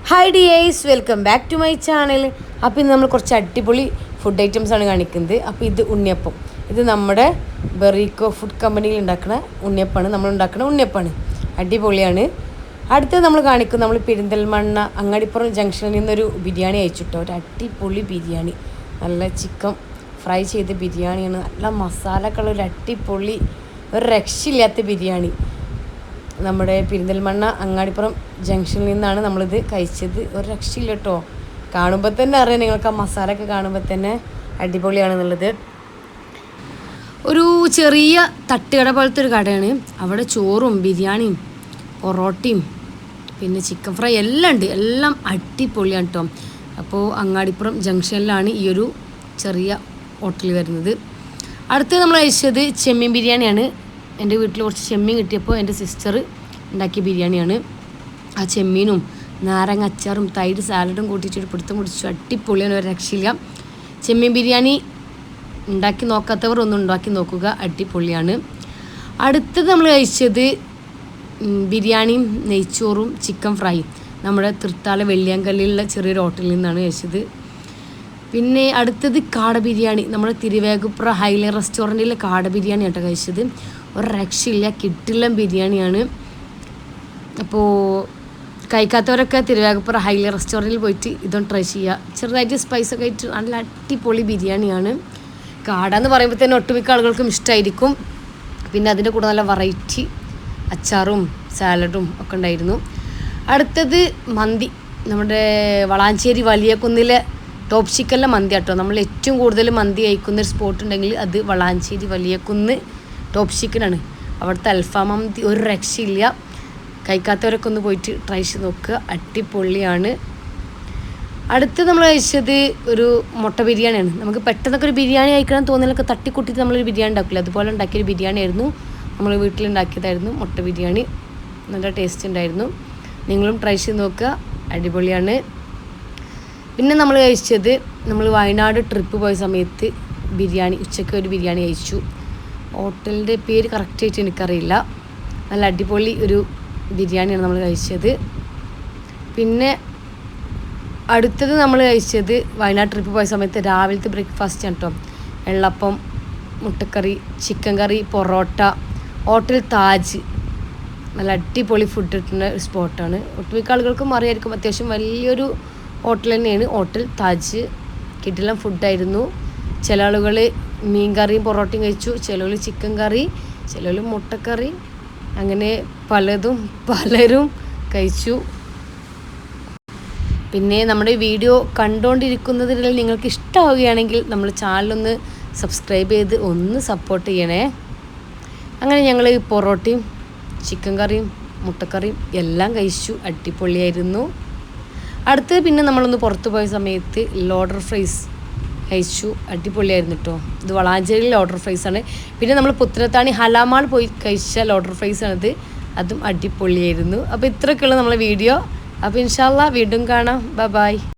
Hi dears, welcome back to my channel. അപ്പോൾ ഇന്ന് നമ്മൾ കുറച്ച് അടിപൊളി ഫുഡ് ഐറ്റംസാണ് കാണിക്കുന്നത്. അപ്പോൾ ഇത് ഉണ്ണിയപ്പം. ഇത് നമ്മുടെ ബെറീക്കോ ഫുഡ് കമ്പനിയിൽ ഉണ്ടാക്കുന്ന ഉണ്ണിയപ്പമാണ്. നമ്മൾ ഉണ്ടാക്കുന്ന ഉണ്ണിയപ്പമാണ്, അടിപൊളിയാണ്. അടുത്തത് നമ്മൾ കാണിക്കും, നമ്മൾ പെരിന്തൽമണ്ണ അങ്ങാടിപ്പുറം ജംഗ്ഷനിൽ നിന്നൊരു ബിരിയാണി അയച്ചിട്ടോ. ഒരു അടിപൊളി ബിരിയാണി, നല്ല ചിക്കൻ ഫ്രൈ ചെയ്ത ബിരിയാണിയാണ്. നല്ല മസാലക്കുള്ള ഒരു അടിപൊളി, ഒരു രക്ഷയില്ലാത്ത ബിരിയാണി. നമ്മുടെ പെരിന്തൽമണ്ണ അങ്ങാടിപ്പുറം ജംഗ്ഷനിൽ നിന്നാണ് നമ്മളിത് കഴിച്ചത്. ഒരു രക്ഷയില്ല കേട്ടോ. കാണുമ്പോൾ തന്നെ അറിയാം നിങ്ങൾക്ക്, ആ മസാലയൊക്കെ കാണുമ്പോൾ തന്നെ അടിപൊളിയാണെന്നുള്ളത്. ഒരു ചെറിയ തട്ടുകട പോലത്തെ ഒരു കടയാണ്. അവിടെ ചോറും ബിരിയാണിയും പൊറോട്ടയും പിന്നെ ചിക്കൻ ഫ്രൈ എല്ലാം ഉണ്ട്. എല്ലാം അടിപൊളിയാണ് കേട്ടോ. അപ്പോൾ അങ്ങാടിപ്പുറം ജംഗ്ഷനിലാണ് ഈ ഒരു ചെറിയ ഹോട്ടൽ വരുന്നത്. അടുത്ത് നമ്മൾ കഴിച്ചത് ചെമ്മീൻ ബിരിയാണിയാണ്. എൻ്റെ വീട്ടിൽ കുറച്ച് ചെമ്മീൻ കിട്ടിയപ്പോൾ എൻ്റെ സിസ്റ്റർ ഉണ്ടാക്കിയ ബിരിയാണിയാണ്. ആ ചെമ്മീനും നാരങ്ങ അച്ചാറും തൈര് സാലഡും കൂട്ടിയിട്ടൊരു പിടുത്തം പിടിച്ചു. അടിപൊളിയാണ്, ഒരു രക്ഷയില്ല. ചെമ്മീൻ ബിരിയാണി ഉണ്ടാക്കി നോക്കാത്തവർ ഒന്ന് ഉണ്ടാക്കി നോക്കുക, അടിപൊളിയാണ്. അടുത്തത് നമ്മൾ കഴിച്ചത് ബിരിയാണിയും നെയ്ച്ചോറും ചിക്കൻ ഫ്രൈയും നമ്മുടെ തൃത്താല വെള്ളിയാങ്കല്ലിലുള്ള ചെറിയൊരു ഹോട്ടലിൽ നിന്നാണ് കഴിച്ചത്. പിന്നെ അടുത്തത് കാട ബിരിയാണി, നമ്മുടെ തിരുവേഗപ്പുറ ഹൈലേ റെസ്റ്റോറൻറ്റിലെ കാട ബിരിയാണി ആട്ടോ കഴിച്ചത്. ഒരു രക്ഷയില്ല, കിട്ടില്ല ബിരിയാണിയാണ്. അപ്പോൾ കഴിക്കാത്തവരൊക്കെ തിരുവേഗപ്പുറ ഹൈലേ റെസ്റ്റോറൻറ്റിൽ പോയിട്ട് ഇതൊന്ന് ട്രൈ ചെയ്യുക. ചെറുതായിട്ട് സ്പൈസൊക്കെ ആയിട്ട് നല്ല അടിപൊളി ബിരിയാണിയാണ്. കാട എന്ന് പറയുമ്പോൾ തന്നെ ഒട്ടുമിക്ക ആളുകൾക്കും ഇഷ്ടമായിരിക്കും. പിന്നെ അതിൻ്റെ കൂടെ നല്ല വെറൈറ്റി അച്ചാറും സാലഡും ഒക്കെ ഉണ്ടായിരുന്നു. അടുത്തത് മന്തി, നമ്മുടെ വളാഞ്ചേരി വലിയ കുന്നിലെ ടോപ്പ് ചിക്കനിലെ മന്തി കേട്ടോ. നമ്മൾ ഏറ്റവും കൂടുതൽ മന്തി കഴിക്കുന്നൊരു സ്പോട്ട് ഉണ്ടെങ്കിൽ അത് വളാഞ്ചേരി വലിയ കുന്ന് ടോപ്പ് ചിക്കനാണ്. അവിടുത്തെ അൽഫാം മന്തി ഒരു രക്ഷയില്ല. കഴിക്കാത്തവരൊക്കെ ഒന്ന് പോയിട്ട് ട്രൈ ചെയ്ത് നോക്കുക, അടിപൊളിയാണ്. അടുത്ത് നമ്മൾ കഴിച്ചത് ഒരു മുട്ട ബിരിയാണിയാണ്. നമുക്ക് പെട്ടെന്നൊക്കെ ഒരു ബിരിയാണി കഴിക്കണം തോന്നിയാലൊക്കെ തട്ടിക്കൂട്ടിയിട്ട് നമ്മളൊരു ബിരിയാണി ഉണ്ടാക്കില്ല, അതുപോലെ ഉണ്ടാക്കിയൊരു ബിരിയാണി ആയിരുന്നു. നമ്മൾ വീട്ടിലുണ്ടാക്കിയതായിരുന്നു മുട്ട ബിരിയാണി. നല്ല ടേസ്റ്റ് ഉണ്ടായിരുന്നു. നിങ്ങളും ട്രൈ ചെയ്ത് നോക്കുക, അടിപൊളിയാണ്. പിന്നെ നമ്മൾ കഴിച്ചത്, നമ്മൾ വയനാട് ട്രിപ്പ് പോയ സമയത്ത് ബിരിയാണി, ഉച്ചയ്ക്ക് ഒരു ബിരിയാണി കഴിച്ചു. ഹോട്ടലിൻ്റെ പേര് കറക്റ്റായിട്ട് എനിക്കറിയില്ല. നല്ല അടിപൊളി ഒരു ബിരിയാണിയാണ് നമ്മൾ കഴിച്ചത്. പിന്നെ അടുത്തത് നമ്മൾ കഴിച്ചത് വയനാട് ട്രിപ്പ് പോയ സമയത്ത് രാവിലത്തെ ബ്രേക്ക്ഫാസ്റ്റ് ആണ് കേട്ടോ. വെള്ളപ്പം, മുട്ടക്കറി, ചിക്കൻ കറി, പൊറോട്ട, ഹോട്ടൽ താജ്. നല്ല അടിപൊളി ഫുഡ് കിട്ടുന്ന ഒരു സ്പോട്ടാണ്. ഒട്ടുമിക്ക ആളുകൾക്കും അറിയായിരിക്കും, അത്യാവശ്യം വലിയൊരു ഹോട്ടൽ തന്നെയാണ് ഹോട്ടൽ താജ്. കിടിലം ഫുഡായിരുന്നു. ചില ആളുകൾ മീൻ കറിയും പൊറോട്ടയും കഴിച്ചു, ചിലർ ചിക്കൻ കറി, ചിലർ മുട്ടക്കറി, അങ്ങനെ പലരും കഴിച്ചു. പിന്നെ നമ്മുടെ വീഡിയോ കണ്ടുകൊണ്ടിരിക്കുന്നതിൽ നിങ്ങൾക്ക് ഇഷ്ടമാവുകയാണെങ്കിൽ നമ്മൾ ചാനലൊന്ന് സബ്സ്ക്രൈബ് ചെയ്ത് ഒന്ന് സപ്പോർട്ട് ചെയ്യണേ. അങ്ങനെ ഞങ്ങൾ പൊറോട്ടയും ചിക്കൻ കറിയും മുട്ടക്കറിയും എല്ലാം കഴിച്ചു, അടിപൊളിയായിരുന്നു. അടുത്ത് പിന്നെ നമ്മളൊന്ന് പുറത്ത് പോയ സമയത്ത് ലോഡർ ഫ്രൈസ് കഴിച്ചു, അടിപൊളിയായിരുന്നു കേട്ടോ. ഇത് വളാഞ്ചേരിയിൽ ലോഡർ ഫ്രൈസാണ്. പിന്നെ നമ്മൾ പുത്തനത്താണി ഹലാമാൾ പോയി കഴിച്ച ലോഡർ ഫ്രൈസാണിത്, അതും അടിപൊളിയായിരുന്നു. അപ്പോൾ ഇത്രയൊക്കെയുള്ള നമ്മളെ വീഡിയോ. അപ്പോൾ ഇൻഷാ അല്ലാഹ് വീണ്ടും കാണാം. ബൈ.